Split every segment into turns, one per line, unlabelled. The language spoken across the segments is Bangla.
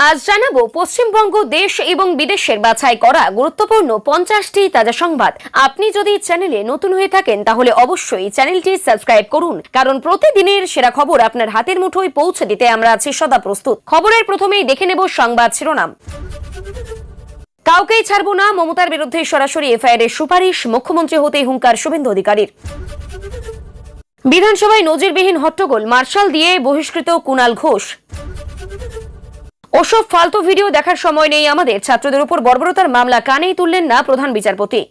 আজ জানাবো পশ্চিমবঙ্গ দেশ এবং বিদেশের বাছাই করা গুরুত্বপূর্ণ 50টি তাজা সংবাদ। আপনি যদি চ্যানেলে নতুন হয়ে থাকেন তাহলে অবশ্যই চ্যানেলটি সাবস্ক্রাইব করুন, কারণ প্রতিদিনের সেরা খবর আপনার হাতের মুঠোয় পৌঁছে দিতে আমরা আছি সদা প্রস্তুত। খবরের প্রথমেই দেখে নেব সংবাদ শিরোনাম। কাউকেই ছাড়বো না, মমতার বিরুদ্ধে সরাসরি এফআইআর এর সুপারিশ, মুখ্যমন্ত্রী হতেই হুঙ্কার শুভেন্দু অধিকারীর। বিধানসভায় নজিরবিহীন হট্টগোল, মার্শাল দিয়ে বহিষ্কৃত কুণাল ঘোষ। ওসব ফালতু ভিডিও দেখার সময় নেই আমাদের, ছাত্রদের উপর বর্বরতার মামলা কানেই তুললেন না প্রধান বিচারপতি।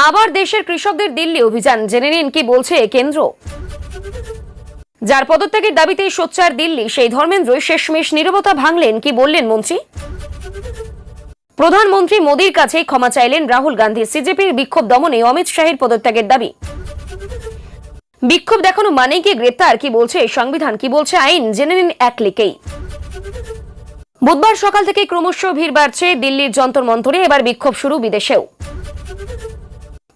আবার দেশের কৃষকদের দিল্লি অভিযান, জেনে নিন কি বলছে কেন্দ্র। যার পদত্যাগের দাবিতে সোচ্চার দিল্লি, সেই ধর্মেন্দ্রই শেষমেশ নীরবতা ভাঙলেন, কি বললেন মন্ত্রী। প্রধানমন্ত্রী মোদীর কাছে ক্ষমা চাইলেন রাহুল গান্ধী, সিজেপির বিক্ষোভ দমনে অমিত শাহের পদত্যাগের দাবি। বিক্ষোভ দেখানো মানে কি গ্রেপ্তার, কি বলছে সংবিধান, কি বলছে আইন, জেনে নিন এক ক্লিকেই। বুধবার সকাল থেকে ক্রমশ ভিড় বাড়ছে দিল্লির যন্তর মন্তরে, এবার বিক্ষোভ শুরু বিদেশেও।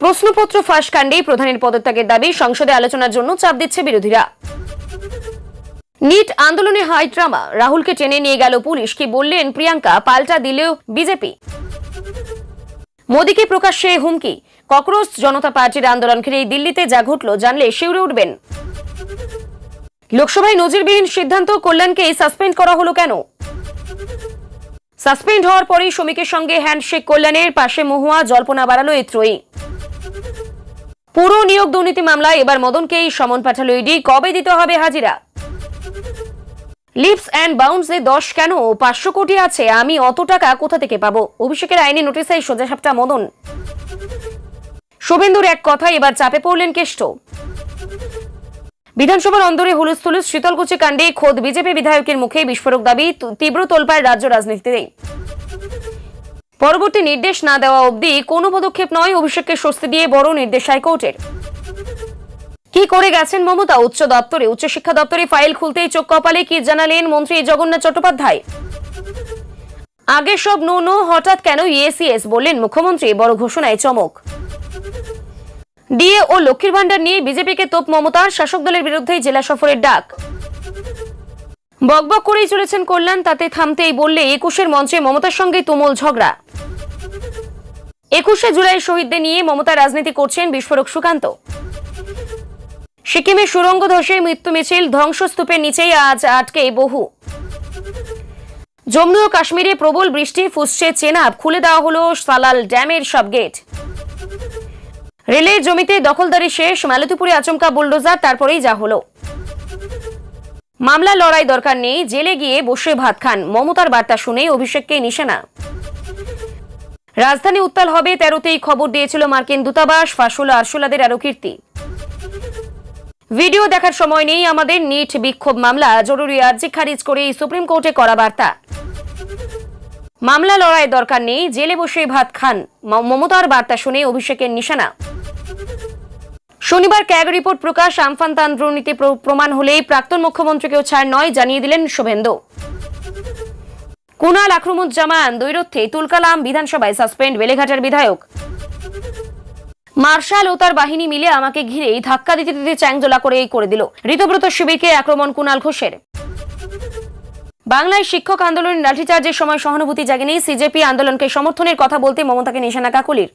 প্রশ্নপত্র ফাঁস কাণ্ডে প্রধানের পদত্যাগের দাবি, সংসদে আলোচনার জন্য চাপ দিচ্ছে বিরোধীরা। নিট আন্দোলনে হাই ড্রামা, রাহুলকে টেনে নিয়ে গেল পুলিশ, কি বললেন প্রিয়াঙ্কা, পাল্টা দিলেও বিজেপি। মোদীকে প্রকাশ্যে হুমকি, ককরোচ জনতা পার্টির আন্দোলন ঘিরে দিল্লিতে যা ঘটল জানলে শিউরে উঠবেন। লোকসভায় নজিরবিহীন সিদ্ধান্ত, কল্যাণকে সাসপেন্ড করা হলো কেন। সাসপেন্ড হওয়ার পরেই শ্রমিকের সঙ্গে হ্যান্ডশেক কল্যাণের, পাশে মহুয়া, জল্পনা বাড়ালো এই ত্রয়ী। পুরো নিয়োগ দুর্নীতি মামলায় এবার মদনকেই সমন পাঠালো ইডি, কবে দিতে হবে হাজিরা। লিপস অ্যান্ড বাউন্সে 10 কেন, 500 কোটি আছে, আমি অত টাকা কোথা থেকে পাবো। অভিষেকের আইনি নোটিশে সোজাসাপটা মদন। শুভেন্দুর এক কথা, এবার চাপে পড়লেন কেষ্ট। বিধানসভার অন্দরে হুলুস্থুলুস, শীতলকুচি কাণ্ডে খোদ বিজেপি বিধায়কের মুখে বিস্ফোরক দাবি, তীব্র তোলপাড় রাজ্য রাজনীতিতে। পরবর্তী নির্দেশ না দেওয়া অবধি কোনো পদক্ষেপ নয়, অভিষেককে স্বস্তি দিয়ে বড় নির্দেশ হাইকোর্টের। কি করে গেছেন মমতা উচ্চশিক্ষা দপ্তরে ফাইল খুলতেই চোখ কপালে, কি জানালেন মন্ত্রী জগন্নাথ চট্টোপাধ্যায়। আগে সব নো, হঠাৎ কেন ইএসইএস, বললেন মুখ্যমন্ত্রী, বড় ঘোষণায় চমক। ডিএ ও লক্ষ্মীর ভান্ডার নিয়ে বিজেপিকে তোপ মমতার, শাসক দলের বিরুদ্ধে জেলা সফরের ডাক। বকবক করেই চলেছেন কল্যাণ, তাতে থামতেই বললে 21-এর মঞ্চে মমতার সঙ্গে তুমুল ঝগড়া। 21শে জুলাই শহীদদের নিয়ে মমতা রাজনীতি করছেন বিস্ফোরক সুকান্ত। সিকিমে সুরঙ্গ ধসে মৃত্যু মিছিল, ধ্বংসস্তূপের নিচেই আজ আটকে বহু। জম্মু ও কাশ্মীরে প্রবল বৃষ্টি, ফুসছে চেনাব, খুলে দেওয়া হলো সালাল ড্যামের সব গেট। রেলের জমিতে দখলদারি শেষ, মালতীপুরে আচমকা বুলডোজার, তারপরেই যা হলো। মামলা লড়াই দরকার নেই, জেলে গিয়ে বসে ভাত খান, মমতার বার্তা শুনে অভিষেককে নিশানা। রাজধানী উত্তাল হবে, 13তেই খবর দিয়েছিল মার্কিন দূতাবাস, ফাঁস হলো আরশোলাদের আরো কীর্তি। ভিডিও দেখার সময় নেই আমাদের, নিট বিক্ষোভ মামলা, জরুরি আর্জি খারিজ করে সুপ্রিম কোর্টে করা বার্তা। মামলা লড়াই দরকার নেই, জেলে বসে ভাত খান, মমতার বার্তা শুনে অভিষেকের নিশানা। শনিবার ক্যাগ রিপোর্ট প্রকাশ, আমফান তান দুর্নীতি প্রমাণ হলেই প্রাক্তন মুখ্যমন্ত্রীকেও ছাড় নয়, জানিয়ে দিলেন শুভেন্দু। কুণাল আক্রমুজ্জামান দ্বৈরথে তুলকালাম, বিধানসভায় সাসপেন্ড বেলেঘাটার বিধায়ক। মার্শাল ও তার বাহিনী মিলে আমাকে ঘিরেই ধাক্কা দিতে দিতে চ্যাংজোলা করে দিল, ঋতব্রত শিবিরকে আক্রমণ কুণাল ঘোষের। বাংলায় শিক্ষক আন্দোলনের লাঠিচার্জের সময় সহানুভূতি জাগেনি, সিজেপি আন্দোলনকে সমর্থনের কথা বলতে মমতাকে নিশানা কাকলির।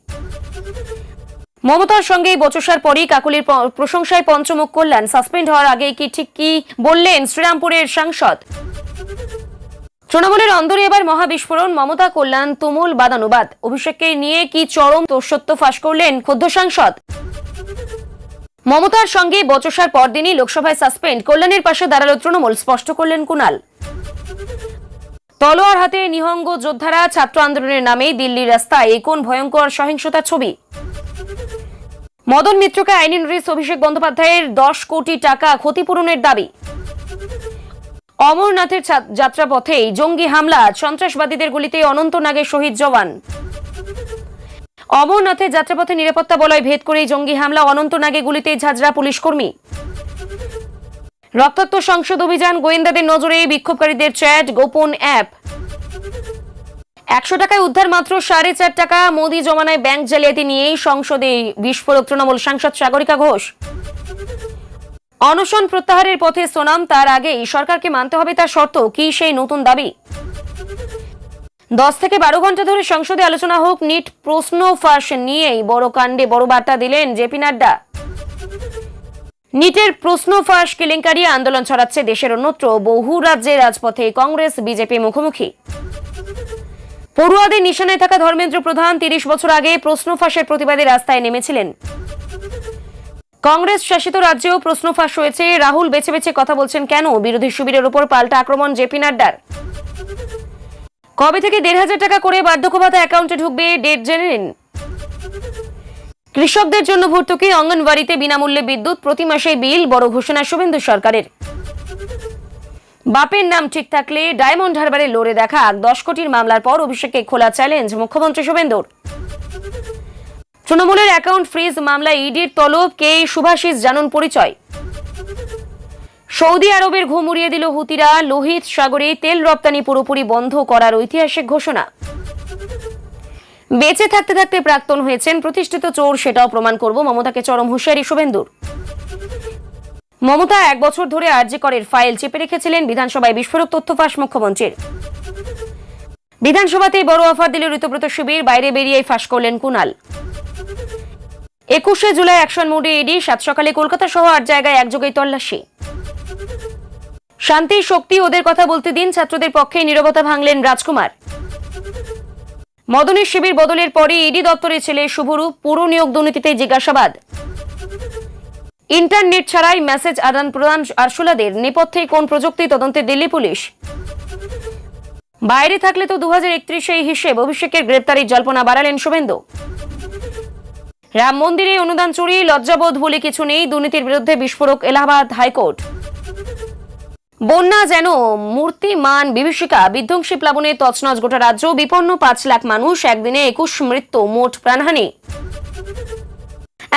মমতার সঙ্গে বচসার পরই কাকলির প্রশংসায় পঞ্চমুখ কল্যাণ, সাসপেন্ড হওয়ার আগে কি বললেন শ্রীরামপুরের সাংসদ। তৃণমূলের অন্দরে এবার মহাবিস্ফোরণ, মমতা কল্যাণ তুমুল বাদানুবাদ, অভিষেককে নিয়ে কি চরম তোষত্ব ফাঁস করলেন খোদ সাংসদ। মমতার সঙ্গে বচসার পরদিনই লোকসভায় সাসপেন্ড, কল্যাণের পাশে দাঁড়ালো তৃণমূল, স্পষ্ট করলেন কুণাল। তলোয়ার হাতে নিহঙ্গ যোদ্ধারা, ছাত্র আন্দোলনের নামে দিল্লির রাস্তায় এই কোন ভয়ঙ্কর সহিংসতার ছবি। মদন মিত্রকে আইনি নোটিশ, অভিষেক বন্দ্যোপাধ্যায়ের 10 কোটি টাকা ক্ষতিপূরণের দাবি। অমরনাথের যাত্রাপথেই জঙ্গি হামলা, সন্ত্রাসবাদীদের গুলিতে অনন্তনাগে শহীদ জওয়ান। অমরনাথের যাত্রাপথে নিরাপত্তা বলয় ভেদ করেই জঙ্গি হামলা, অনন্তনাগে গুলিতে ঝাঁঝরা পুলিশ কর্মী। রক্তাক্ত সংসদ অভিযান, গোয়েন্দাদের নজরে বিক্ষোভকারীদের চ্যাট, গোপন অ্যাপ। 100 টাকায় উদ্ধার মাত্র 4.5 টাকা, মোদি জমানায় ব্যাংক জালিয়াতি নিয়েই সংসদে বিস্ফোরক তৃণমূল সাংসদ সাগরিকা ঘোষ। অনশন প্রত্যাহারের পথে সোনাম, তার আগেই সরকারকে মানতে হবে তার শর্ত কি, সেই নতুন দাবি। 10 থেকে 12 ঘন্টা ধরে সংসদে আলোচনা হোক নিট প্রশ্ন ফাঁস নিয়েই বড় কাণ্ডে বড় বার্তা দিলেন জেপি নাড্ডা। নিটের প্রশ্ন ফাঁস কেলেঙ্কারি আন্দোলন ছড়াচ্ছে দেশের অন্যত্র, বহু রাজ্যে রাজপথে কংগ্রেস বিজেপি মুখোমুখি। পড়ুয়াদের নিশানায় থাকা ধর্মেন্দ্র প্রধান 30 বছর আগে প্রশ্ন ফাঁসের প্রতিবাদে রাস্তায় নেমেছিলেন। কংগ্রেস শাসিত রাজ্যেও প্রশ্ন ফাঁস হয়েছে। রাহুল বেছে বেছে কথা বলছেন কেন, বিরোধী শিবিরের উপর পাল্টা আক্রমণ জেপি নাড্ডার। কবে থেকে 1,500 টাকা করে বার্ধক্য ভাতা অ্যাকাউন্টে ঢুকবে, ডেট জেনে নিন। কৃষকদের জন্য ভর্তুকি, অঙ্গনওয়াড়িতে বিনামূল্যে বিদ্যুৎ, প্রতি মাসে বিল, বড় ঘোষণা শুভেন্দু সরকারের। বাপের নাম ঠিক থাকলে ডায়মন্ড হারবারে লড়ে দেখা 10 কোটির মামলার পর অভিষেককে খোলা চ্যালেঞ্জ মুখ্যমন্ত্রী শুভেন্দুর। তৃণমূলের অ্যাকাউন্ট ফ্রিজ মামলায় ইডির তলব, কে শুভাশিস জানুন পরিচয়। সৌদি আরবের ঘুম উড়িয়ে দিল হুতিরা, লোহিত সাগরে তেল রপ্তানি পুরোপুরি বন্ধ করার ঐতিহাসিক ঘোষণা। বেঁচে থাকতে থাকতে প্রাক্তন হয়েছেন প্রতিষ্ঠিত চোর, সেটাও প্রমাণ করব, মমতাকে চরম হুঁশিয়ারি শুভেন্দুর। মমতা 1 বছর ধরে আরজি করের ফাইল চেপে রেখেছিলেন, বিধানসভায় বিস্ফোরক তথ্য ফাঁস মুখ্যমন্ত্রীর। বিধানসভাতেই বড় অফার দিল ঋতব্রত শিবির, বাইরে বেরিয়েই ফাঁস করলেন কুণাল। 21শে জুলাই অ্যাকশন মোডে ইডি, 7 সকালে কলকাতা সহ 8 জায়গায় একযোগেই তল্লাশি। শান্তি শক্তি ওদের কথা বলতে দিন, ছাত্রদের পক্ষে নীরবতা ভাঙলেন রাজকুমার। মদনের শিবির বদলের পরে ইডি দপ্তরে ছেলে শুভরূপ, পুরো নিয়োগ দুর্নীতিতে জিজ্ঞাসাবাদ। ইন্টারনেট ছাড়াই মেসেজ আদান প্রদান আরশোলাদের নেপথ্যে কোন প্রযুক্তি, তদন্তে দিল্লি পুলিশ। বাইরে থাকলে তো 2031 হিসেব, অভিষেকের গ্রেপ্তারির জল্পনা বাড়ালেন শুভেন্দু। রাম মন্দিরে অনুদান চুরি, লজ্জাবোধ বলে কিছু নেই, দুর্নীতির বিরুদ্ধে বিস্ফোরক এলাহাবাদ হাইকোর্ট। বন্যা যেন মূর্তিমান বিভীষিকা, বিধ্বংসী প্লাবনে তছনছ গোটা রাজ্য, বিপন্ন 5 লাখ মানুষ, একদিনে 21 মৃত্যু, মোট প্রাণহানি।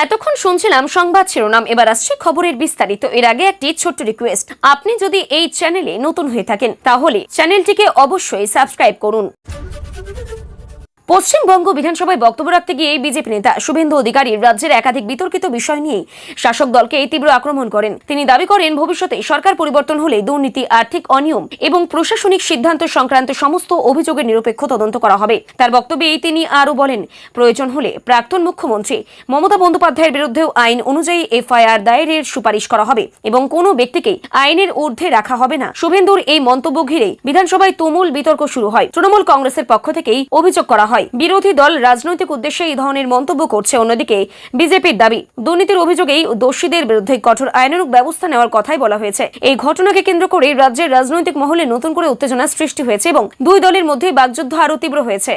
এতক্ষণ শুনছিলাম সংবাদ শিরোনাম, এবার আসছে খবরের বিস্তারিত। এর আগে একটি ছোট্ট রিকোয়েস্ট, আপনি যদি এই চ্যানেলে নতুন হয়ে থাকেন তাহলে চ্যানেলটিকে অবশ্যই সাবস্ক্রাইব করুন। পশ্চিমবঙ্গ বিধানসভায় বক্তব্য রাখতে গিয়ে বিজেপি নেতা শুভেন্দু অধিকারী রাজ্যের একাধিক বিতর্কিত বিষয় নিয়ে শাসক দলকে তীব্র আক্রমণ করেন। তিনি দাবি করেন ভবিষ্যতে সরকার পরিবর্তন হলে দুর্নীতি, আর্থিক অনিয়ম এবং প্রশাসনিক সিদ্ধান্ত সংক্রান্ত সমস্ত অভিযোগের নিরপেক্ষ তদন্ত করা হবে। তার বক্তব্যে তিনি আরও বলেন, প্রয়োজন হলে প্রাক্তন মুখ্যমন্ত্রী মমতা বন্দ্যোপাধ্যায়ের বিরুদ্ধেও আইন অনুযায়ী এফআইআর দায়েরের সুপারিশ করা হবে এবং কোনো ব্যক্তিকে আইনের ঊর্ধ্বে রাখা হবে না। শুভেন্দুর এই মন্তব্য ঘিরে বিধানসভায় তুমুল বিতর্ক শুরু হয়। তৃণমূল কংগ্রেসের পক্ষ থেকেই অভিযোগ করা হয় বিরোধী দল রাজনৈতিক উদ্দেশ্যে এই ধরনের মন্তব্য করছে। অন্যদিকে বিজেপির দাবি, দুর্নীতির অভিযোগেই দোষীদের বিরুদ্ধে কঠোর আইনানুগ ব্যবস্থা নেওয়ার কথাই বলা হয়েছে। এই ঘটনাকে কেন্দ্র করে রাজ্যের রাজনৈতিক মহলে নতুন করে উত্তেজনা সৃষ্টি হয়েছে এবং দুই দলের মধ্যে বাকযুদ্ধ আরও তীব্র হয়েছে।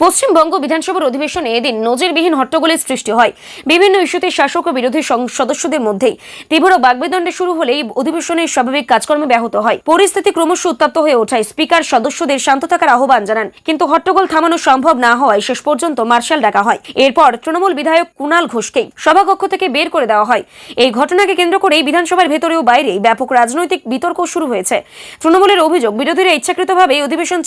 পশ্চিমবঙ্গ বিধানসভার অধিবেশনে এদিন নজিরবিহীন হট্টগোলের সৃষ্টি হয়। বিভিন্ন ইস্যুতে শাসক ও বিরোধী সদস্যদের মধ্যে তীব্র বাগবিতণ্ডা শুরু হলেই অধিবেশনের স্বাভাবিক কাজকর্ম ব্যাহত হয়। পরিস্থিতি ক্রমশ উত্তপ্ত হয়ে ওঠায় স্পিকার সদস্যদের শান্ত থাকার আহ্বান জানান, কিন্তু হট্টগোল থামানো সম্ভব না হওয়ায় শেষ পর্যন্ত মার্শাল ডাকা হয়। এরপর তৃণমূল বিধায়ক কুণাল ঘোষকেই সভাকক্ষ থেকে বের করে দেওয়া হয়। এই ঘটনাকে কেন্দ্র করেই বিধানসভার ভেতরেও বাইরে ব্যাপক রাজনৈতিক বিতর্ক শুরু হয়েছে। তৃণমূলের অভিযোগ, বিরোধীরা ইচ্ছাকৃতভাবে অধিবেশন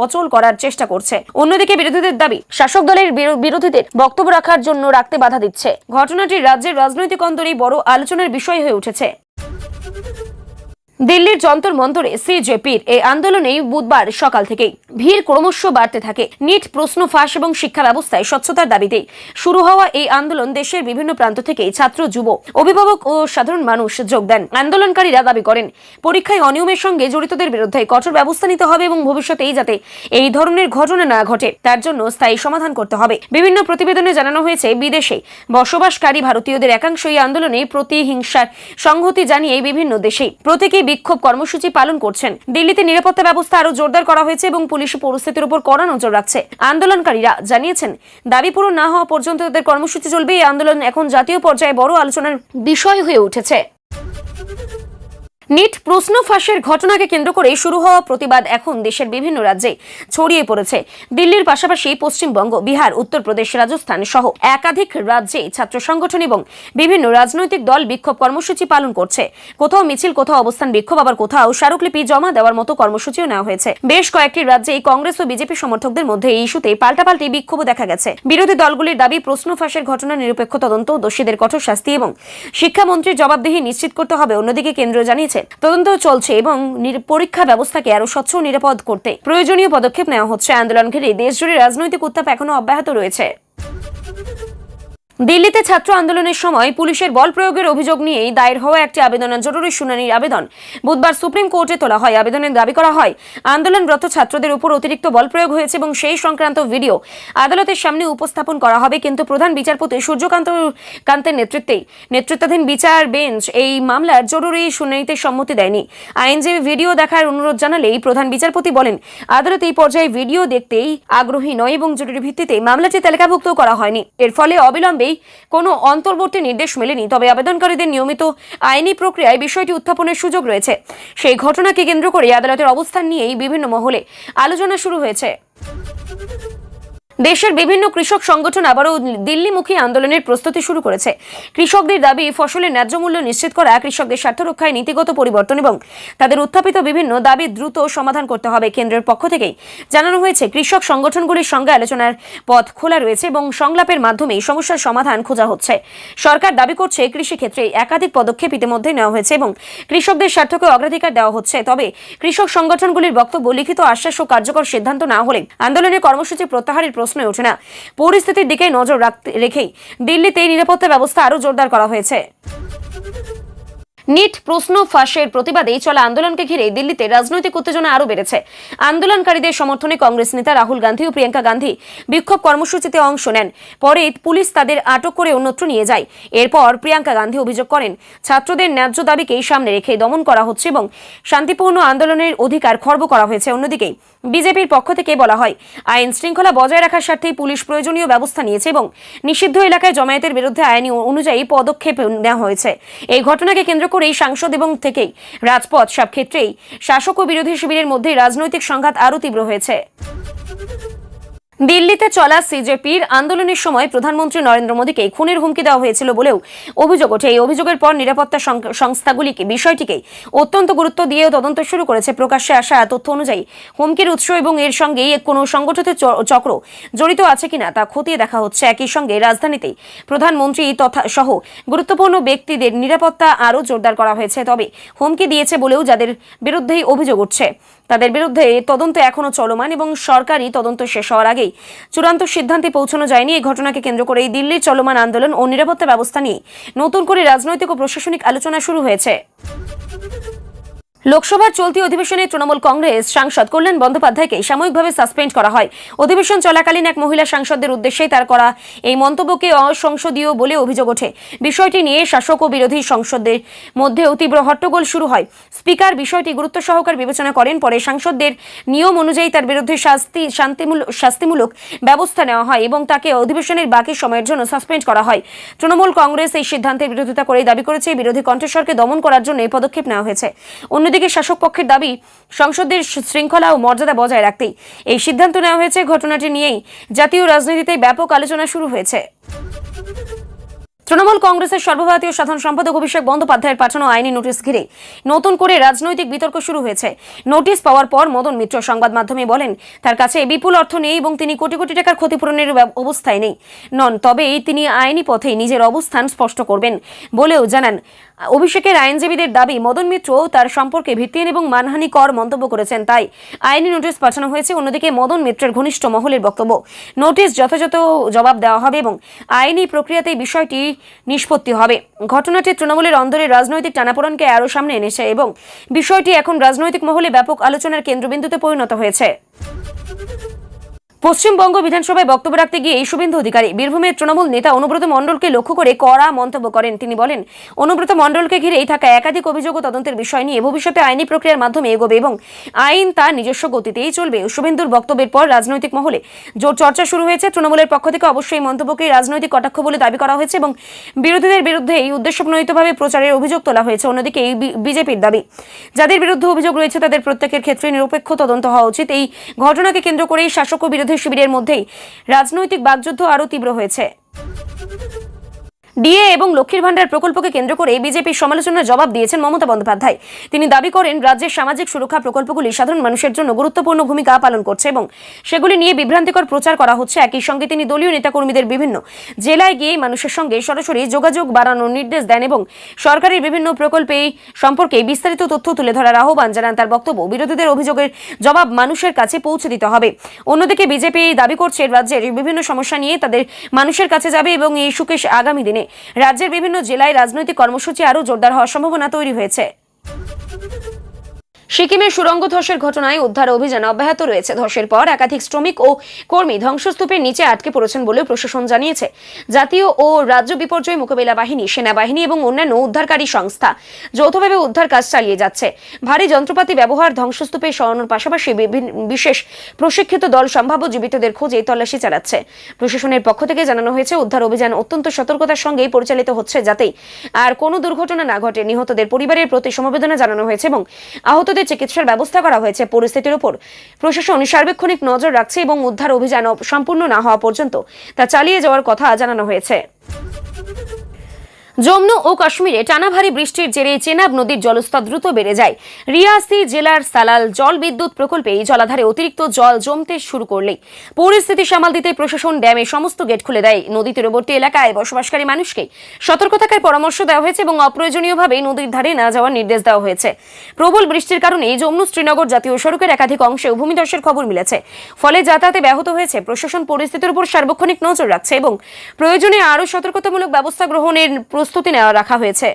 অচল করার চেষ্টা করছে। অন্যদিকে বিরোধীদের দাবি, শাসক দলের বিরোধীদের বক্তব্য রাখার জন্য রাখতে বাধা দিচ্ছে। ঘটনাটি রাজ্যের রাজনৈতিক অন্তরে বড় আলোচনার বিষয় হয়ে উঠেছে। দিল্লির যন্তর মন্তরে সিজেপির এই আন্দোলনেই বুধবার সকাল থেকেই ভিড় ক্রমশ বাড়তে থাকে। নিট প্রশ্ন ফাঁস এবং শিক্ষা ব্যবস্থায় স্বচ্ছতার দাবিতে শুরু হওয়া এই আন্দোলন দেশের বিভিন্ন প্রান্ত থেকে ছাত্র, যুব, অভিভাবক ও সাধারণ মানুষ যোগ দেন। আন্দোলনকারীরা দাবি করেন, পরীক্ষায় অনিয়মের সঙ্গে জড়িতদের বিরুদ্ধে কঠোর ব্যবস্থা নিতে হবে এবং ভবিষ্যতেই যাতে এই ধরনের ঘটনা না ঘটে তার জন্য স্থায়ী সমাধান করতে হবে। বিভিন্ন প্রতিবেদনে জানানো হয়েছে, বিদেশে বসবাসকারী ভারতীয়দের একাংশ এই আন্দোলনে প্রতিহিংসার সংহতি জানিয়ে বিভিন্ন দেশে প্রতীকী বিক্ষোভ কর্মসূচি পালন করছেন। দিল্লিতে নিরাপত্তা ব্যবস্থা আরো জোরদার করা হয়েছে এবং পুলিশ পরিস্থিতির উপর কড়া নজর রাখছে। আন্দোলনকারীরা জানিয়েছেন, দাবি পূরণ না হওয়া পর্যন্ত তাদের কর্মসূচি চলবে। এই আন্দোলন এখন জাতীয় পর্যায়ে বড় আলোচনার বিষয় হয়ে উঠেছে। নিট প্রশ্ন ফাঁসের ঘটনাকে কেন্দ্র করে শুরু হওয়া প্রতিবাদ এখন দেশের বিভিন্ন রাজ্যে ছড়িয়ে পড়েছে। দিল্লির পাশাপাশি পশ্চিমবঙ্গ, বিহার, উত্তরপ্রদেশ, রাজস্থান সহ একাধিক রাজ্যে ছাত্র সংগঠন এবং বিভিন্ন রাজনৈতিক দল বিক্ষোভ কর্মসূচি পালন করছে। কোথাও মিছিল, কোথাও অবস্থান বিক্ষোভ, আবার কোথাও স্মারকলিপি জমা দেওয়ার মতো কর্মসূচিও নেওয়া হয়েছে। বেশ কয়েকটি রাজ্যে কংগ্রেস ও বিজেপি সমর্থকদের মধ্যে এই ইস্যুতে পাল্টাপাল্টি বিক্ষোভও দেখা গেছে। বিরোধী দলগুলির দাবি প্রশ্ন ফাঁসের ঘটনার নিরপেক্ষ তদন্ত, দোষীদের কঠোর শাস্তি এবং শিক্ষামন্ত্রীর জবাবদিহি নিশ্চিত করতে হবে। অন্যদিকে কেন্দ্র জানিয়েছে তদন্ত চলছে এবং পরীক্ষা ব্যবস্থাকে আরো স্বচ্ছ ও নিরাপদ করতে প্রয়োজনীয় পদক্ষেপ নেওয়া হচ্ছে। আন্দোলন ঘিরে দেশজুড়ে রাজনৈতিক উত্তাপ এখনো অব্যাহত রয়েছে। দিল্লিতে ছাত্র আন্দোলনের সময় পুলিশের বল প্রয়োগের অভিযোগ নিয়েই দায়ের হওয়া একটি আবেদনের জরুরি শুনানির আবেদন বুধবার সুপ্রিম কোর্টে তোলা হয়। আবেদনে দাবি করা হয়, আন্দোলনরত ছাত্রদের উপর অতিরিক্ত বল প্রয়োগ হয়েছে এবং সেই সংক্রান্ত ভিডিও আদালতের সামনে উপস্থাপন করা হবে। কিন্তু প্রধান বিচারপতি সূর্যকান্তের নেতৃত্বাধীন বিচার বেঞ্চ এই মামলার জরুরি শুনানিতে সম্মতি দেয়নি। আইনজীবী ভিডিও দেখার অনুরোধ জানালেই প্রধান বিচারপতি বলেন, আদালত এই পর্যায়ে ভিডিও দেখতেই আগ্রহী নয় এবং জরুরি ভিত্তিতে মামলাটি তালিকাভুক্ত করা হয়নি। এর ফলে অবিলম্বে কোনো অন্তর্বর্তী নির্দেশ মেলেনি। তবে আবেদনকারীদের নিয়মিত আইনি প্রক্রিয়ায় বিষয়টি উত্থাপনের সুযোগ রয়েছে। সেই ঘটনাকে কেন্দ্র করে আদালতের অবস্থান নিয়েই বিভিন্ন মহলে আলোচনা শুরু হয়েছে। দেশের বিভিন্ন কৃষক সংগঠন আবারও দিল্লিমুখী আন্দোলনের প্রস্তুতি শুরু করেছে। কৃষকদের দাবি, ফসলের ন্যায্য মূল্য নিশ্চিত করা, কৃষকদের স্বার্থ রক্ষায় নীতিগত পরিবর্তন এবং তাদের উত্থাপিত বিভিন্ন দাবি দ্রুত সমাধান করতে হবে। কেন্দ্রের পক্ষ থেকেই জানানো হয়েছে, কৃষক সংগঠনগুলির সঙ্গে আলোচনার পথ খোলা রয়েছে এবং সংলাপের মাধ্যমেই সমস্যার সমাধান খোঁজা হচ্ছে। সরকার দাবি করছে, কৃষিক্ষেত্রে একাধিক পদক্ষেপ ইতিমধ্যে নেওয়া হয়েছে এবং কৃষকদের স্বার্থকে অগ্রাধিকার দেওয়া হচ্ছে। তবে কৃষক সংগঠনগুলির বক্তব্য, লিখিত আশ্বাস ও কার্যকর সিদ্ধান্ত না হলে আন্দোলনের কর্মসূচি প্রত্যাহারের প্রশ্ন ওঠে না। পরিস্থিতির দিকে নজর রেখেই দিল্লিতে নিরাপত্তা ব্যবস্থা আরো জোরদার করা হয়েছে। নিট প্রশ্ন ফাঁসের প্রতিবাদে চলা আন্দোলনকে ঘিরে দিল্লিতে রাজনৈতিক উত্তেজনা আরো বেড়েছে। আন্দোলনকারীদের সমর্থনে কংগ্রেস নেতা রাহুল গান্ধী ও প্রিয়াঙ্কা গান্ধী বিক্ষোভ কর্মসূচিতে অংশ নেন। পরে পুলিশ তাদের আটক করে অন্যত্র নিয়ে যায়। এরপর প্রিয়াঙ্কা গান্ধী অভিযোগ করেন, ছাত্রদের ন্যায্য দাবিকেই সামনে রেখে দমন করা হচ্ছে এবং শান্তিপূর্ণ আন্দোলনের অধিকার খর্ব করা হয়েছে। অন্যদিকে বিজেপির পক্ষ থেকে বলা হয়, আইন শৃঙ্খলা বজায় রাখার স্বার্থে পুলিশ প্রয়োজনীয় ব্যবস্থা নিয়েছে এবং নিষিদ্ধ এলাকায় জমায়েতের বিরুদ্ধে আইনি অনুযায়ী পদক্ষেপ নেওয়া হয়েছে। এই ঘটনাকে কেন্দ্র করে সাংসদ এবং থেকেই রাজপথ, সব ক্ষেত্রেই শাসক ও বিরোধী শিবিরের মধ্যে রাজনৈতিক সংঘাত আরো তীব্র হয়েছে। দিল্লিতে চলা সিজেপির আন্দোলনের সময় প্রধানমন্ত্রী নরেন্দ্র মোদীকে খুনের হুমকি দেওয়া হয়েছিল বলেও অভিযোগ ওঠে। এই অভিযোগের পর নিরাপত্তা সংস্থাগুলিকে বিষয়টিকে অত্যন্ত গুরুত্ব দিয়ে তদন্ত শুরু করেছে। প্রকাশ্যে আসা তথ্য অনুযায়ী হুমকির উৎস এবং এর সঙ্গে কোনো সংগঠিত চক্র জড়িত আছে কিনা তা খতিয়ে দেখা হচ্ছে। একই সঙ্গে রাজধানীতে প্রধানমন্ত্রী সহ গুরুত্বপূর্ণ ব্যক্তিদের নিরাপত্তা আরও জোরদার করা হয়েছে। তবে হুমকি দিয়েছে বলেও যাদের বিরুদ্ধেই অভিযোগ উঠছে তাদের বিরুদ্ধে তদন্ত এখনো চলমান এবং সরকারি তদন্ত শেষ হওয়ার আগেই চূড়ান্ত সিদ্ধান্তে পৌঁছানো যায়নি। এই ঘটনাকে কেন্দ্র করে দিল্লির চলমান আন্দোলন ও নিরাপত্তা ব্যবস্থা নিয়ে নতুন করে রাজনৈতিক ও প্রশাসনিক আলোচনা শুরু হয়েছে। লোকসভার চলতি অধিবেশনে তৃণমূল কংগ্রেস সাংসদ কল্যাণ বন্দ্যোপাধ্যায়কে সাময়িকভাবে সাসপেন্ড করা হয়। অধিবেশন চলাকালীন এক মহিলা সাংসদদের উদ্দেশ্যে তার করা এই মন্তব্যকে অসংসদীয় বলে অভিযোগ ওঠে। বিষয়টি নিয়ে শাসক ও বিরোধী সংসদের মধ্যেও তীব্র হট্টগোল শুরু হয়। স্পিকার বিষয়টি গুরুত্ব সহকারে বিবেচনা করেন। পরে সাংসদদের নিয়ম অনুযায়ী তার বিরুদ্ধে শাস্তিমূলক ব্যবস্থা নেওয়া হয় এবং তাকে অধিবেশনের বাকি সময়ের জন্য সাসপেন্ড করা হয়। তৃণমূল কংগ্রেস এই সিদ্ধান্তের বিরোধিতা করে দাবি করেছে, বিরোধী কণ্ঠস্বরকে দমন করার জন্য এই পদক্ষেপ নেওয়া হয়েছে। অন্যদিকে শাসক পক্ষের দাবি, সংসদের শৃঙ্খলা ও মর্যাদা বজায় রাখতেই এই সিদ্ধান্ত নেওয়া হয়েছে। ঘটনাটি নিয়েই জাতীয় রাজনীতিতে ব্যাপক আলোচনা শুরু হয়েছে। তৃণমূল কংগ্রেসের সর্বভারতীয় সাধারণ সম্পাদক অভিষেক বন্দ্যোপাধ্যায়ের পাঠানো আইনি নোটিশ ঘিরে নতুন করে রাজনৈতিক বিতর্ক শুরু হয়েছে। নোটিশ পাওয়ার পর মদন মিত্র সংবাদ মাধ্যমে বলেন, তার কাছে বিপুল অর্থ নেই এবং তিনি কোটি কোটি টাকার ক্ষতিপূরণের অবস্থায় নন। তবে তিনি আইনি পথে নিজের অবস্থান স্পষ্ট করবেন বলেও জানান। অভিষেকের আইনজীবীদের দাবি, মদন মিত্র তার সম্পর্কে ভিত্তিহীন এবং মানহানিকর মন্তব্য করেছেন, তাই আইনি নোটিশ পাঠানো হয়েছে। অন্যদিকে মদন মিত্রের ঘনিষ্ঠ মহলের বক্তব্য, নোটিশ যথাযথ জবাব দেওয়া হবে এবং আইনি প্রক্রিয়াতেই বিষয়টি নিষ্পত্তি হবে। ঘটনাটি তৃণমূলের অন্দরের রাজনৈতিক টানাপোড়েনকে আরও সামনে এনেছে এবং বিষয়টি এখন রাজনৈতিক মহলে ব্যাপক আলোচনার কেন্দ্রবিন্দুতে পরিণত হয়েছে। পশ্চিমবঙ্গ বিধানসভায় বক্তব্য রাখতে গিয়ে শুভেন্দু অধিকারী বীরভূমের তৃণমূল নেতা অনুব্রত মণ্ডলকে লক্ষ্য করে কড়া মন্তব্য করেন। তিনি বলেন, অনুব্রত মণ্ডলকে ঘিরেই থাকা একাধিক অভিযোগ ও তদন্তের বিষয় নিয়ে ভবিষ্যতে আইনি প্রক্রিয়ার মাধ্যমে এগোবে এবং আইন তার নিজস্ব গতিতেই চলবে। শুভেন্দুর বক্তব্যের পর রাজনৈতিক মহলে জোর চর্চা শুরু হয়েছে। তৃণমূলের পক্ষ থেকে অবশ্যই মন্তব্যকে রাজনৈতিক কটাক্ষ বলে দাবি করা হয়েছে এবং বিরোধীদের বিরুদ্ধে এই উদ্দেশ্যপ্রণোদিতভাবে প্রচারের অভিযোগ তোলা হয়েছে। অন্যদিকে এই বিজেপির দাবি, যাদের বিরুদ্ধে অভিযোগ রয়েছে তাদের প্রত্যেকের ক্ষেত্রে নিরপেক্ষ তদন্ত হওয়া উচিত। এই ঘটনাকে কেন্দ্র করেই শাসক ও বিরোধী শিবিরের মধ্যেই রাজনৈতিক বাকযুদ্ধ আরো তীব্র হয়েছে। ডিএ এবং লক্ষ্মীর ভান্ডার প্রকল্পকে কেন্দ্র করে বিজেপির সমালোচনার জবাব দিয়েছেন মমতা বন্দ্যোপাধ্যায়। তিনি দাবি করেন, রাজ্যের সামাজিক সুরক্ষা প্রকল্পগুলি সাধারণ মানুষের জন্য গুরুত্বপূর্ণ ভূমিকা পালন করছে এবং সেগুলি নিয়ে বিভ্রান্তিকর প্রচার করা হচ্ছে। একই সঙ্গে তিনি দলীয় নেতাকর্মীদের বিভিন্ন জেলায় গিয়ে মানুষের সঙ্গে সরাসরি যোগাযোগ বাড়ানোর নির্দেশ দেন এবং সরকারের বিভিন্ন প্রকল্পে সম্পর্কে বিস্তারিত তথ্য তুলে ধরার আহ্বান জানান। তার বক্তব্য, বিরোধীদের অভিযোগের জবাব মানুষের কাছে পৌঁছে দিতে হবে। অন্যদিকে বিজেপি দাবি করছে, রাজ্যের বিভিন্ন সমস্যা নিয়ে তাদের মানুষের কাছে যাবে এবং এই সুকেশ আগামী দিনে রাজ্যের বিভিন্ন জেলায় রাজনৈতিক কর্মসূচি আরও জোরদার হওয়ার সম্ভাবনা তৈরি হয়েছে। সিকিমের সুড়ঙ্গ ধসের ঘটনায় উদ্ধার অভিযান অব্যাহত রয়েছে। ধসের পর একাধিক শ্রমিক ও কর্মী ধ্বংসস্তূপের নিচে আটকে পড়েছেন বলেও প্রশাসন জানিয়েছে। জাতীয় ও রাজ্য বিপর্যয় মোকাবিলা বাহিনী, সেনাবাহিনী এবং অন্যান্য উদ্ধারকারী সংস্থা যৌথভাবে উদ্ধার কাজ চালিয়ে যাচ্ছে। ভারী যন্ত্রপাতি ব্যবহার, ধ্বংসস্তূপে সরানোর পাশাপাশি বিশেষ প্রশিক্ষিত দল সম্ভাব্য জীবিতদের খোঁজে তল্লাশি চালাচ্ছে। প্রশাসনের পক্ষ থেকে জানানো হয়েছে, উদ্ধার অভিযান অত্যন্ত সতর্কতার সঙ্গেই পরিচালিত হচ্ছে যাতে আর কোনো দুর্ঘটনা না ঘটে। নিহতদের পরিবারের প্রতি সমবেদনা জানানো হয়েছে এবং আহতদের চিকিৎসার ব্যবস্থা করা হয়েছে। পরিস্থিতির উপর প্রশাসন সার্বক্ষণিক নজর রাখছে এবং উদ্ধার অভিযান সম্পূর্ণ না হওয়া পর্যন্ত তা চালিয়ে যাওয়ার কথা জানানো হয়েছে। জম্মু ও কাশ্মীরে টানা ভারী বৃষ্টির জেরে চেনাব নদীর জলস্তর দ্রুত বেড়ে যায়। রিয়াসি জেলার সালাল জল বিদ্যুৎ প্রকল্পে এই জলাধারে অতিরিক্ত জল জমতে শুরু করলেই পরিস্থিতি সামাল দিতে প্রশাসন ড্যামে সমস্ত গেট খুলে দেয়। নদী তীরবর্তী এলাকায় বসবাসকারী মানুষকে সতর্ক থাকার পরামর্শ দেওয়া হয়েছে এবং অপ্রয়োজনীয়ভাবে নদীর ধারে না যাওয়ার নির্দেশ দেওয়া হয়েছে। প্রবল বৃষ্টির কারণে জম্মু শ্রীনগর জাতীয় সড়কের একাধিক অংশেও ভূমিধসের খবর মিলেছে, ফলে যাতায়াতে ব্যাহত হয়েছে। প্রশাসন পরিস্থিতির উপর সার্বক্ষণিক নজর রাখছে এবং প্রয়োজনে আরও সতর্কতামূলক ব্যবস্থা গ্রহণের প্রস্তুতি নেওয়া রাখা হয়েছে।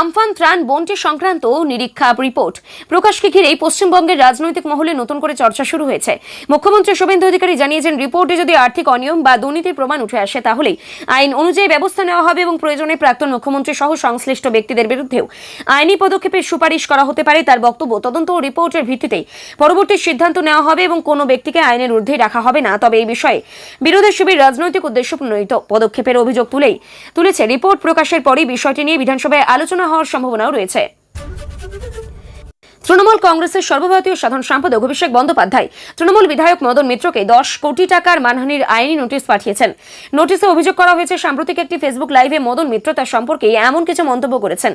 আমফান ত্রাণ বন্টন সংক্রান্ত নিরীক্ষা রিপোর্ট প্রকাশকে ঘিরেই পশ্চিমবঙ্গের রাজনৈতিক মহলে নতুন করে চর্চা শুরু হয়েছে। মুখ্যমন্ত্রী শুভেন্দু অধিকারী জানিয়েছেন, রিপোর্টে যদি আর্থিক অনিয়ম বা দুর্নীতির প্রমাণ উঠে আসে তাহলে আইন অনুযায়ী ব্যবস্থা নেওয়া হবে এবং প্রয়োজনে প্রাক্তন মুখ্যমন্ত্রী সহ সংশ্লিষ্ট ব্যক্তিদের বিরুদ্ধেও আইনি পদক্ষেপের সুপারিশ করা হতে পারে। তার বক্তব্য, তদন্ত ও রিপোর্টের ভিত্তিতেই পরবর্তী সিদ্ধান্ত নেওয়া হবে এবং কোনো ব্যক্তিকে আইনের ঊর্ধ্বে রাখা হবে না। তবে এই বিষয়ে বিরোধী শিবির রাজনৈতিক উদ্দেশ্যপ্রণোদিত পদক্ষেপের অভিযোগ তুলেছে। রিপোর্ট প্রকাশের পরই বিষয়টি নিয়ে বিধানসভায় আলোচনা হওয়ার সম্ভাবনাও রয়েছে। তৃণমূল কংগ্রেসের সর্বভারতীয় সাধারণ সম্পাদক অভিষেক বন্দ্যোপাধ্যায় তৃণমূল বিধায়ক মদন মিত্রকে 10 কোটি টাকার মানহানির আইনি নোটিশ পাঠিয়েছেন। নোটিশে অভিযোগ করা হয়েছে, সাম্প্রতিক একটি ফেসবুক লাইভে মদন মিত্র তার সম্পর্কে এমন কিছু মন্তব্য করেছেন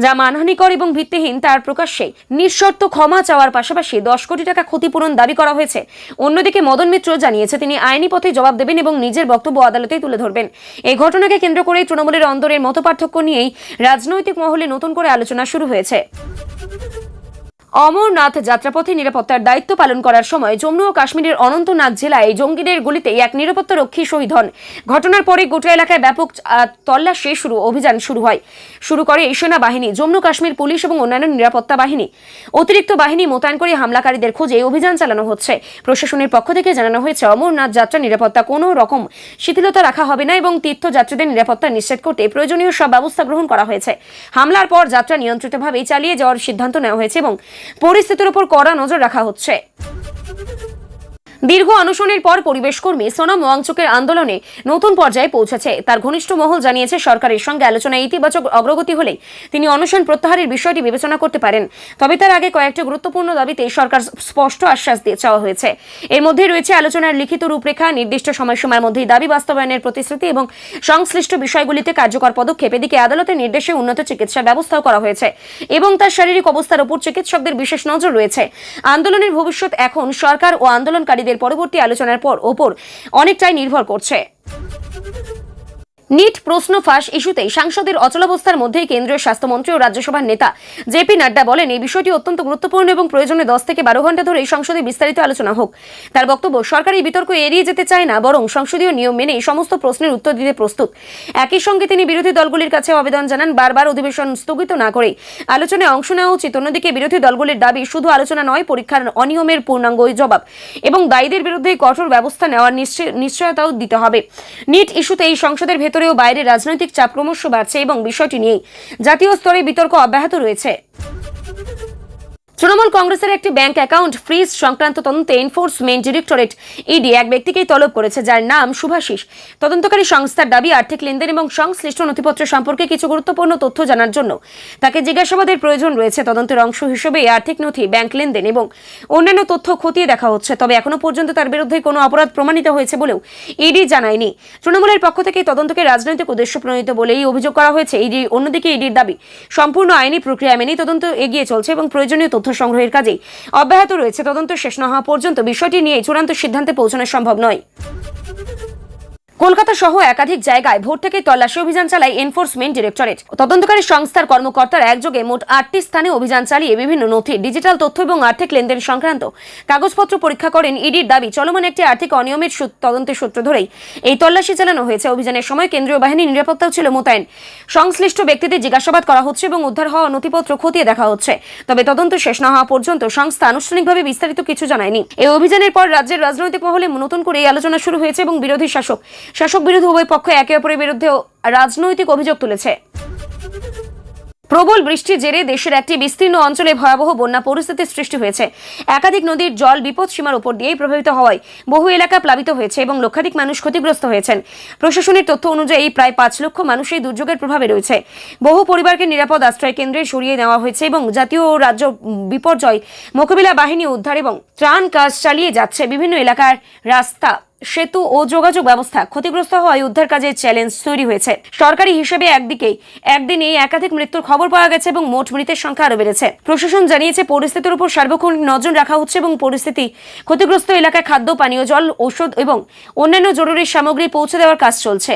যা মানহানিকর এবং ভিত্তিহীন। তার প্রকাশ্যে নিঃশর্ত ক্ষমা চাওয়ার পাশাপাশি 10 কোটি টাকা ক্ষতিপূরণ দাবি করা হয়েছে। অন্যদিকে মদন মিত্র জানিয়েছে, তিনি আইনি পথে জবাব দেবেন এবং নিজের বক্তব্য আদালতেই তুলে ধরবেন। এই ঘটনাকে কেন্দ্র করে তৃণমূলের অন্দরের মতপার্থক্য নিয়েই রাজনৈতিক মহলে নতুন করে আলোচনা শুরু হয়েছে। অমরনাথ যাত্রাপথে নিরাপত্তার দায়িত্ব পালন করার সময় জম্মু ও কাশ্মীরের অনন্তনাগ জেলায় জঙ্গিদের গুলিতে এক নিরাপত্তা রক্ষী শহীদ হন। ঘটনার পরে গোটা এলাকায় ব্যাপক তল্লাশি অভিযান শুরু করে সেনাবাহিনী, জম্মু কাশ্মীর পুলিশ এবং অন্যান্য নিরাপত্তা বাহিনী। অতিরিক্ত বাহিনী মোতায়েন করে হামলাকারীদের খোঁজে অভিযান চালানো হচ্ছে। প্রশাসনের পক্ষ থেকে জানানো হয়েছে, অমরনাথ যাত্রা নিরাপত্তা কোনো রকম শিথিলতা রাখা হবে না এবং তীর্থযাত্রীদের নিরাপত্তা নিশ্চিত করতে প্রয়োজনীয় সব ব্যবস্থা গ্রহণ করা হয়েছে। হামলার পর যাত্রা নিয়ন্ত্রিতভাবেই চালিয়ে যাওয়ার সিদ্ধান্ত নেওয়া হয়েছে এবং পরিস্থিতির উপর কড়া নজর রাখা হচ্ছে। দীর্ঘ অনশনের পর পরিবেশ কর্মী সোনাম ওয়াংচুকের আন্দোলনে নতুন পর্যায়ে পৌঁছেছে। তার ঘনিষ্ঠ মহল জানিয়েছে, সরকারের সঙ্গে আলোচনায় ইতিবাচক অগ্রগতি হলে তিনি অনশন প্রত্যাহারের বিষয়টি বিবেচনা করতে পারেন। তবে তার আগে কয়েকটি গুরুত্বপূর্ণ দাবিতে সরকার স্পষ্ট আশ্বাস দিয়ে চাওয়া হয়েছে। এর মধ্যে রয়েছে আলোচনার লিখিত রূপরেখা, নির্দিষ্ট সময়সীমার মধ্যেই দাবি বাস্তবায়নের প্রতিশ্রুতি এবং সংশ্লিষ্ট বিষয়গুলিতে কার্যকর পদক্ষেপ। এদিকে আদালতের নির্দেশে উন্নত চিকিৎসা ব্যবস্থাও করা হয়েছে এবং তার শারীরিক অবস্থার উপর চিকিৎসকদের বিশেষ নজর রয়েছে। আন্দোলনের ভবিষ্যৎ এখন সরকার ও আন্দোলনকারীদের পরবর্তী আলোচনার ওপর অনেকটাই নির্ভর করছে। নিট প্রশ্ন ফাঁস ইস্যুতে সাংসদের অচলাবস্থার মধ্যেই কেন্দ্রীয় স্বাস্থ্যমন্ত্রী ও রাজ্যসভার নেতা জেপি নাড্ডা বলেন, এই বিষয়টি অত্যন্ত গুরুত্বপূর্ণ এবং প্রয়োজনে 10 থেকে 12 ঘন্টা ধরে সংসদে বিস্তারিত আলোচনা হোক। তার বক্তব্য, সরকার এই বিতর্ক এড়িয়ে যেতে চায় না, বরং সংসদীয় নিয়ম মেনে সমস্ত প্রশ্নের উত্তর দিতে প্রস্তুত। একই সঙ্গে তিনি বিরোধী দলগুলির কাছে আবেদন জানান, বারবার অধিবেশন স্থগিত না করে আলোচনায় অংশ নেওয়া উচিত। অন্যদিকে বিরোধী দলগুলির দাবি, শুধু আলোচনা নয়, পরীক্ষার অনিয়মের পূর্ণাঙ্গ জবাব এবং দায়ীদের বিরুদ্ধে কঠোর ব্যবস্থা নেওয়ার নিশ্চয়তাও দিতে হবে। নিট ইস্যুতে এই সংসদের ভেতরে ও বাইরে রাজনৈতিক চাপ ক্রমশ বাড়ছে এবং বিষয়টি নিয়ে জাতীয় স্তরে বিতর্ক অব্যাহত রয়েছে। তৃণমূল কংগ্রেসের একটি ব্যাংক অ্যাকাউন্ট ফ্রিজ সংক্রান্ত তদন্তে এনফোর্সমেন্ট ডিরেক্টরেট ইডি এক ব্যক্তিকেই তলব করেছে, যার নাম শুভাশিস। তদন্তকারী সংস্থার দাবি, আর্থিক লেনদেন এবং সংশ্লিষ্ট নথিপত্র সম্পর্কে কিছু গুরুত্বপূর্ণ তথ্য জানার জন্য তাকে জিজ্ঞাসাবাদের প্রয়োজন রয়েছে। তদন্তের অংশ হিসেবে আর্থিক নথি, ব্যাংক লেনদেন এবং অন্যান্য তথ্য খতিয়ে দেখা হচ্ছে, তবে এখনো পর্যন্ত তার বিরুদ্ধে কোনো অপরাধ প্রমাণিত হয়েছে বলেও ইডি জানায়নি। তৃণমূলের পক্ষ থেকে তদন্তকে রাজনৈতিক উদ্দেশ্য প্রণোদিত বলেই অভিযোগ করা হয়েছে। অন্যদিকে ইডির দাবি, সম্পূর্ণ আইনি প্রক্রিয়া মেনেই তদন্ত এগিয়ে চলছে এবং প্রয়োজনীয় তথ্য সংগ্রহের কাজে অব্যাহত রয়েছে। তদন্ত শেষ না হওয়া পর্যন্ত বিষয়টি নিয়ে চূড়ান্ত সিদ্ধান্তে পৌঁছানো সম্ভব নয়। কলকাতা সহ একাধিক জায়গায় ভোর থেকে তল্লাশি অভিযান চালায় এনফোর্সমেন্ট ডিরেক্টরেট। তদন্তকারী সংস্থার কর্মকর্তারা একযোগে মোট 8টি স্থানে অভিযান চালিয়ে বিভিন্ন নথি, ডিজিটাল তথ্য এবং আর্থিক লেনদেন সংক্রান্ত কাগজপত্র পরীক্ষা করেন। ইডির দাবি, চলমান একটি আর্থিক অনিয়মের তদন্তের সূত্র ধরেই এই তল্লাশি চালানো হয়েছে। অভিযানের সময় কেন্দ্রীয় বাহিনীর নিরাপত্তাও ছিল মোতায়েন। সংশ্লিষ্ট ব্যক্তিদের জিজ্ঞাসাবাদ করা হচ্ছে এবং উদ্ধার হওয়া নথিপত্র খতিয়ে দেখা হচ্ছে, তবে তদন্ত শেষ না হওয়া পর্যন্ত সংস্থা আনুষ্ঠানিকভাবে বিস্তারিত কিছু জানায়নি। এই অভিযানের পর রাজ্যের রাজনৈতিক মহলে নতুন করে এই আলোচনা শুরু হয়েছে এবং বিরোধী শাসক বিরোধী উভয় পক্ষ একে অপরের বিরুদ্ধে রাজনৈতিক অভিযোগ তুলেছে। প্রবল বৃষ্টির জেরে দেশের একটি বিস্তীর্ণ অঞ্চলে ভয়াবহ বন্যা পরিস্থিতির সৃষ্টি হয়েছে। একাধিক নদীর জল বিপদ সীমার উপর দিয়েই প্রবাহিত হওয়ায় বহু এলাকা প্লাবিত হয়েছে এবং লক্ষাধিক মানুষ ক্ষতিগ্রস্ত হয়েছেন। প্রশাসনের তথ্য অনুযায়ী প্রায় 5 লক্ষ মানুষ এই দুর্যোগের প্রভাবে রয়েছে। বহু পরিবারকে নিরাপদ আশ্রয় কেন্দ্রে সরিয়ে নেওয়া হয়েছে এবং জাতীয় ও রাজ্য বিপর্যয় মোকাবিলা বাহিনী উদ্ধার এবং ত্রাণ কাজ চালিয়ে যাচ্ছে। বিভিন্ন এলাকার রাস্তা, সেতু ও যোগাযোগ ব্যবস্থা ক্ষতিগ্রস্ত হওয়ায় উদ্ধার কাজের চ্যালেঞ্জ তৈরি হয়েছে। সরকারি হিসেবে একদিনে একাধিক মৃত্যুর খবর পাওয়া গেছে এবং মোট মৃতের সংখ্যা আরও বেড়েছে। প্রশাসন জানিয়েছে, পরিস্থিতির উপর সার্বক্ষণিক নজর রাখা হচ্ছে এবং ক্ষতিগ্রস্ত এলাকায় খাদ্য, পানীয় জল, ঔষধ এবং অন্যান্য জরুরি সামগ্রী পৌঁছে দেওয়ার কাজ চলছে।